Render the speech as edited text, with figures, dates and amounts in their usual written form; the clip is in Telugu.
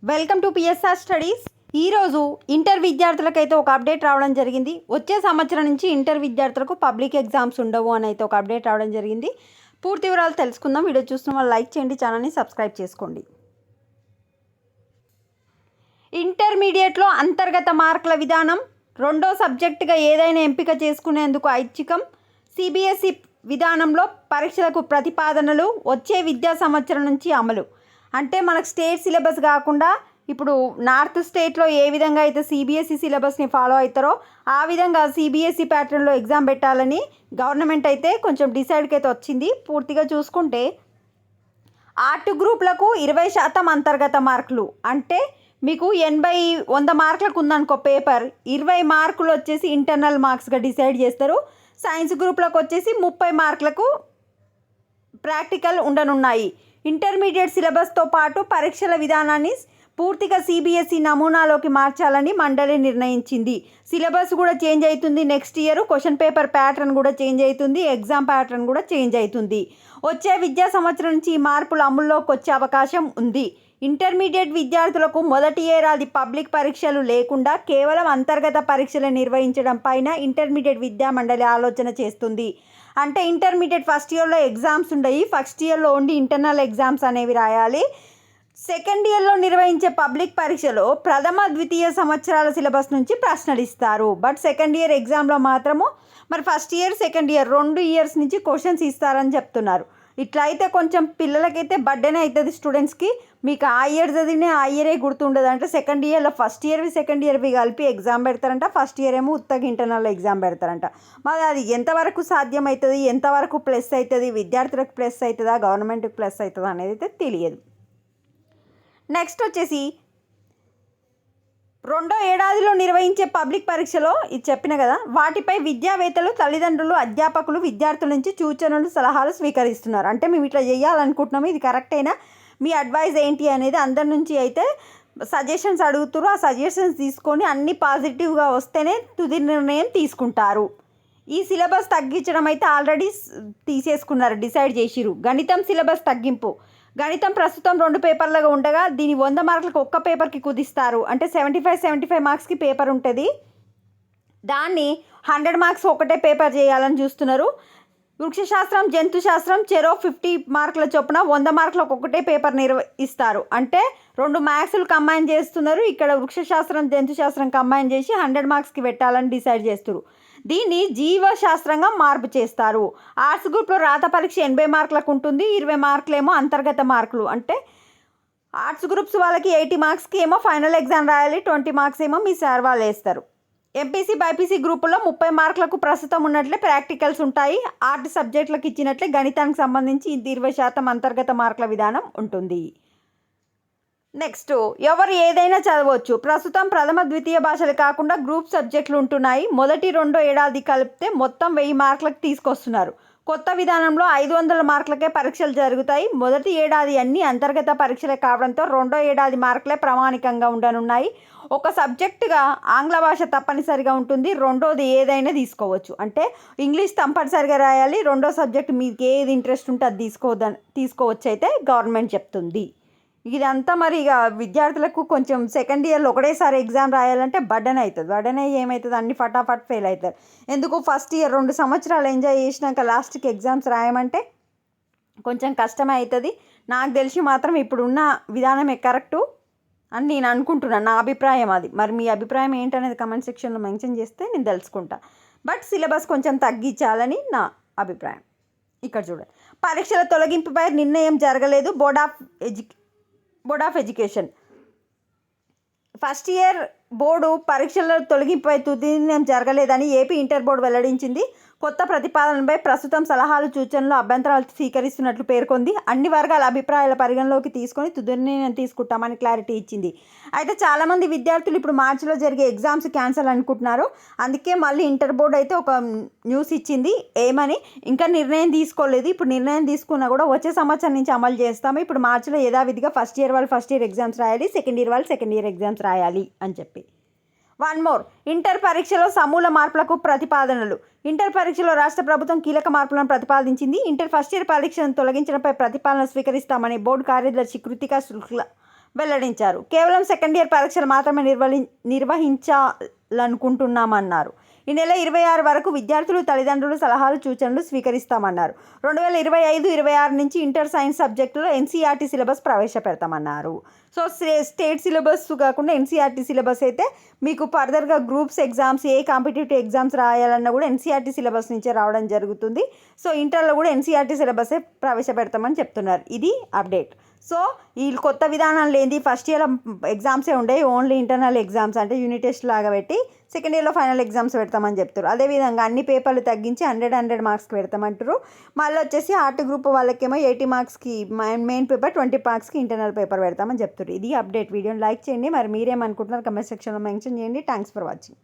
Welcome to PSR studies. ఈరోజు ఇంటర్ విద్యార్థులకైతే ఒక అప్డేట్ రావడం జరిగింది. వచ్చే సంవత్సరం నుంచి ఇంటర్ విద్యార్థులకు పబ్లిక్ ఎగ్జామ్స్ ఉండవు అని అయితే ఒక అప్డేట్ రావడం జరిగింది. పూర్తి వివరాలు తెలుసుకుందాం. వీడియో చూస్తున్న వాళ్ళు లైక్ చేయండి, ఛానల్ని సబ్స్క్రైబ్ చేసుకోండి. ఇంటర్మీడియట్లో అంతర్గత మార్కుల విధానం రెండో సబ్జెక్టుగా ఏదైనా ఎంపిక చేసుకునేందుకు ఐచ్ఛికం. సిబిఎస్ఈ విధానంలో పరీక్షలకు ప్రతిపాదనలు వచ్చే విద్యా సంవత్సరం నుంచి అమలు. అంటే మనకు స్టేట్ సిలబస్ కాకుండా ఇప్పుడు నార్త్ స్టేట్లో ఏ విధంగా అయితే సిబిఎస్ఈ సిలబస్ని ఫాలో అవుతారో ఆ విధంగా సిబిఎస్ఈ ప్యాటర్న్లో ఎగ్జామ్ పెట్టాలని గవర్నమెంట్ అయితే కొంచెం డిసైడ్కి అయితే వచ్చింది. పూర్తిగా చూసుకుంటే ఆర్ట్ గ్రూప్లకు 20% అంతర్గత మార్కులు. అంటే మీకు 100 మార్కులకు ఉందనుకో పేపర్, 20 మార్కులు వచ్చేసి ఇంటర్నల్ మార్క్స్గా డిసైడ్ చేస్తారు. సైన్స్ గ్రూప్లకు వచ్చేసి 30 మార్కులకు ప్రాక్టికల్ ఉండనున్నాయి. ఇంటర్మీడియట్ సిలబస్తో పాటు పరీక్షల విధానాన్ని పూర్తిగా సిబిఎస్ఈ నమూనాలోకి మార్చాలని మండలి నిర్ణయించింది. సిలబస్ కూడా చేంజ్ అవుతుంది. Next year question paper pattern కూడా చేంజ్ అవుతుంది. ఎగ్జామ్ ప్యాటర్న్ కూడా చేంజ్ అవుతుంది. వచ్చే విద్యా సంవత్సరం నుంచి ఈ మార్పులు అమల్లోకి వచ్చే అవకాశం ఉంది. ఇంటర్మీడియట్ విద్యార్థులకు మొదటి ఏడాది పబ్లిక్ పరీక్షలు లేకుండా కేవలం అంతర్గత పరీక్షలు నిర్వహించడం పైన ఇంటర్మీడియట్ విద్యా మండలి ఆలోచన చేస్తుంది. అంటే ఇంటర్మీడియట్ ఫస్ట్ ఇయర్లో ఎగ్జామ్స్ ఉండయి. ఫస్ట్ ఇయర్లో ఓన్లీ ఇంటర్నల్ ఎగ్జామ్స్ అనేవి రాయాలి. సెకండ్ ఇయర్లో నిర్వహించే పబ్లిక్ పరీక్షలో ప్రథమ ద్వితీయ సంవత్సరాల సిలబస్ నుంచి ప్రశ్నలు ఇస్తారు. బట్ సెకండ్ ఇయర్ ఎగ్జామ్లో మాత్రము మరి first year second year 2 years నుంచి క్వశ్చన్స్ ఇస్తారని చెప్తున్నారు. ఇట్లా అయితే కొంచెం పిల్లలకైతే బర్డెన్ అవుతుంది స్టూడెంట్స్కి. మీకు ఆ ఇయర్ చదివినా ఆ ఇయరే గుర్తుండదు. అంటే సెకండ్ ఇయర్లో ఫస్ట్ ఇయర్వి సెకండ్ ఇయర్వి కలిపి ఎగ్జామ్ పెడతారంట. ఫస్ట్ ఇయర్ ఏమో ఉత్తగా ఇంటర్నల్ ఎగ్జామ్ పెడతారంట. మరి అది ఎంతవరకు సాధ్యం అవుతుంది, ఎంతవరకు ప్లస్ అవుతుంది, విద్యార్థులకు ప్లస్ అవుతుందా, గవర్నమెంట్కి ప్లస్ అవుతుందా అనేది అయితే తెలియదు. నెక్స్ట్ వచ్చేసి రెండో ఏడాదిలో నిర్వహించే పబ్లిక్ పరీక్షలో ఇది చెప్పిన కదా, వాటిపై విద్యావేత్తలు, తల్లిదండ్రులు, అధ్యాపకులు విద్యార్థుల నుంచి సూచనలు, సలహాలు స్వీకరిస్తున్నారు. అంటే మేము ఇట్లా చేయాలనుకుంటున్నాము, ఇది కరెక్టేనా, మీ అడ్వైజ్ ఏంటి అనేది అందరి నుంచి అయితే సజెషన్స్ అడుగుతారు. ఆ సజెషన్స్ తీసుకొని అన్ని పాజిటివ్గా వస్తేనే తుది నిర్ణయం తీసుకుంటారు. ఈ సిలబస్ తగ్గించడం అయితే ఆల్రెడీ తీసేసుకున్నారు, డిసైడ్ చేసిరు. గణితం సిలబస్ తగ్గింపు. గణితం ప్రస్తుతం 2 పేపర్లుగా ఉండగా దీని 100 మార్కులకు ఒక్క పేపర్కి కుదిస్తారు. అంటే 75 మార్క్స్కి పేపర్ ఉంటుంది. దాన్ని 100 మార్క్స్ ఒకటే పేపర్ చేయాలని చూస్తున్నారు. వృక్షశాస్త్రం, జంతుశాస్త్రం చెరో 50 మార్కుల చొప్పున 100 మార్కులకు ఒకటే పేపర్ నిర్వహిస్తారు. అంటే 2 మ్యాథ్స్లు కంబైన్ చేస్తున్నారు. ఇక్కడ వృక్షశాస్త్రం, జంతుశాస్త్రం కంబైన్ చేసి 100 మార్క్స్కి పెట్టాలని డిసైడ్ చేస్తారు. దీన్ని జీవశాస్త్రంగా మార్పు చేస్తారు. ఆర్ట్స్ గ్రూప్లో రాత పరీక్ష 80 మార్కులకు ఉంటుంది. 20 మార్కులేమో అంతర్గత మార్కులు. అంటే ఆర్ట్స్ గ్రూప్స్ వాళ్ళకి 80 మార్క్స్కి ఏమో ఫైనల్ ఎగ్జామ్ రాయాలి, 20 మార్క్స్ ఏమో మీ సార్ వాళ్ళు వేస్తారు. ఎంపీసీ, బైపీసీ గ్రూపుల్లో 30 మార్కులకు ప్రస్తుతం ఉన్నట్లే ప్రాక్టికల్స్ ఉంటాయి. ఆర్ట్ సబ్జెక్టులకు ఇచ్చినట్లే గణితానికి సంబంధించి 20% అంతర్గత మార్కుల విధానం ఉంటుంది. నెక్స్ట్ ఎవరు ఏదైనా చదవచ్చు. ప్రస్తుతం ప్రథమ ద్వితీయ భాషలు కాకుండా గ్రూప్ సబ్జెక్టులు ఉంటున్నాయి. మొదటి రెండో ఏడాది కలిపితే మొత్తం 1000 మార్కులకు తీసుకొస్తున్నారు. కొత్త విధానంలో 500 మార్కులకే పరీక్షలు జరుగుతాయి. మొదటి ఏడాది అన్ని అంతర్గత పరీక్షలే కావడంతో రెండో ఏడాది మార్కులే ప్రామాణికంగా ఉండనున్నాయి. ఒక సబ్జెక్టుగా ఆంగ్ల భాష తప్పనిసరిగా ఉంటుంది. రెండోది ఏదైనా తీసుకోవచ్చు. అంటే ఇంగ్లీష్ తప్పనిసరిగా రాయాలి. రెండో సబ్జెక్ట్ మీకు ఏది ఇంట్రెస్ట్ ఉంటే అది తీసుకోవచ్చు అయితే గవర్నమెంట్ చెప్తుంది. ఇదంతా మరి ఇక విద్యార్థులకు కొంచెం సెకండ్ ఇయర్లో ఒకటేసారి ఎగ్జామ్ రాయాలంటే బర్డెన్ అవుతుంది. బర్డెన్ అయ్యి ఏమవుతుంది, అన్ని ఫటాఫట్ ఫెయిల్ అవుతారు. ఎందుకు ఫస్ట్ ఇయర్ 2 సంవత్సరాలు ఎంజాయ్ చేసినాక లాస్ట్కి ఎగ్జామ్స్ రాయమంటే కొంచెం కష్టమే అవుతుంది. నాకు తెలిసి మాత్రం ఇప్పుడున్న విధానమే కరెక్టు అని నేను అనుకుంటున్నాను. నా అభిప్రాయం అది. మరి మీ అభిప్రాయం ఏంటనేది కమెంట్ సెక్షన్లో మెన్షన్ చేస్తే నేను తెలుసుకుంటా. బట్ సిలబస్ కొంచెం తగ్గించాలని నా అభిప్రాయం. ఇక్కడ చూడండి, పరీక్షల తొలగింపుపై నిర్ణయం జరగలేదు. Board of education first year board పరీక్షల తొలగింపుపై తుది నిర్ణయం జరగలేదని ఏపీ ఇంటర్ బోర్డు వెల్లడించింది. కొత్త ప్రతిపాదనపై ప్రస్తుతం సలహాలు, సూచనలు, అభ్యంతరాలు స్వీకరిస్తున్నట్లు పేర్కొంది. అన్ని వర్గాల అభిప్రాయాల పరిగణలోకి తీసుకొని తుది నిర్ణయం తీసుకుంటామని క్లారిటీ ఇచ్చింది. అయితే చాలామంది విద్యార్థులు ఇప్పుడు మార్చిలో జరిగే ఎగ్జామ్స్ క్యాన్సిల్ అనుకుంటున్నారు. అందుకే మళ్ళీ ఇంటర్ బోర్డు అయితే ఒక న్యూస్ ఇచ్చింది. ఏమని, ఇంకా నిర్ణయం తీసుకోలేదు. ఇప్పుడు నిర్ణయం తీసుకున్నా కూడా వచ్చే సంవత్సరం నుంచి అమలు చేస్తాము. ఇప్పుడు మార్చిలో యథావిధిగా ఫస్ట్ ఇయర్ వాళ్ళు ఫస్ట్ ఇయర్ ఎగ్జామ్స్ రాయాలి, సెకండ్ ఇయర్ వాళ్ళు సెకండ్ ఇయర్ ఎగ్జామ్స్ రాయాలి అని చెప్పి. వన్ మోర్, ఇంటర్ పరీక్షలో సమూల మార్పులకు ప్రతిపాదనలు. ఇంటర్ పరీక్షలో రాష్ట్ర ప్రభుత్వం కీలక మార్పులను ప్రతిపాదించింది. ఇంటర్ ఫస్ట్ ఇయర్ పరీక్షను తొలగించడంపై ప్రతిపాదనలు స్వీకరిస్తామని బోర్డు కార్యదర్శి కృతికా శుక్లా వెల్లడించారు. కేవలం సెకండ్ ఇయర్ పరీక్షలు మాత్రమే నిర్వహించాలనుకుంటున్నామన్నారు. ఈ నెల 26 వరకు విద్యార్థులు తల్లిదండ్రులు సలహాలు సూచనలు స్వీకరిస్తామన్నారు. 2025-26 నుంచి ఇంటర్ సైన్స్ సబ్జెక్టులో ఎన్సీఆర్టీ సిలబస్ ప్రవేశపెడతామన్నారు. సో స్టేట్ సిలబస్ కాకుండా ఎన్సీఆర్టీ సిలబస్ అయితే మీకు ఫర్దర్గా గ్రూప్స్ ఎగ్జామ్స్ ఏ కాంపిటేటివ్ ఎగ్జామ్స్ రాయాలన్నా కూడా ఎన్సీఆర్టీ సిలబస్ నుంచే రావడం జరుగుతుంది. సో ఇంటర్లో కూడా ఎన్సీఆర్టీ సిలబసే ప్రవేశపెడతామని చెప్తున్నారు. ఇది అప్డేట్. సో ఈ కొత్త విధానం లేనిది ఫస్ట్ ఇయర్లో ఎగ్జామ్సే ఉండేవి, ఓన్లీ ఇంటర్నల్ ఎగ్జామ్స్ అంటే యూనిట్ టెస్ట్ లాగా పెట్టి సెకండ్ ఇయర్లో ఫైనల్ ఎగ్జామ్స్ పెడతామని చెప్తారు. అదేవిధంగా అన్ని పేపర్లు తగ్గించి 100 మార్క్స్కి పెడతామంటారు. మళ్ళీ వచ్చేసి ఆర్ట్ గ్రూప్ వాళ్ళకేమో 80 మార్క్స్కి మెయిన్ పేపర్, 20 మార్క్స్కి ఇంటర్నల్ పేపర్ పెడతామని చెప్తారు. ఇది అప్డేట్. వీడియోని లైక్ చేయండి. మరి మీరేమనుకుంటున్నారు కమెంట్ సెక్షన్లో మెన్షన్ చేయండి. Thanks for watching.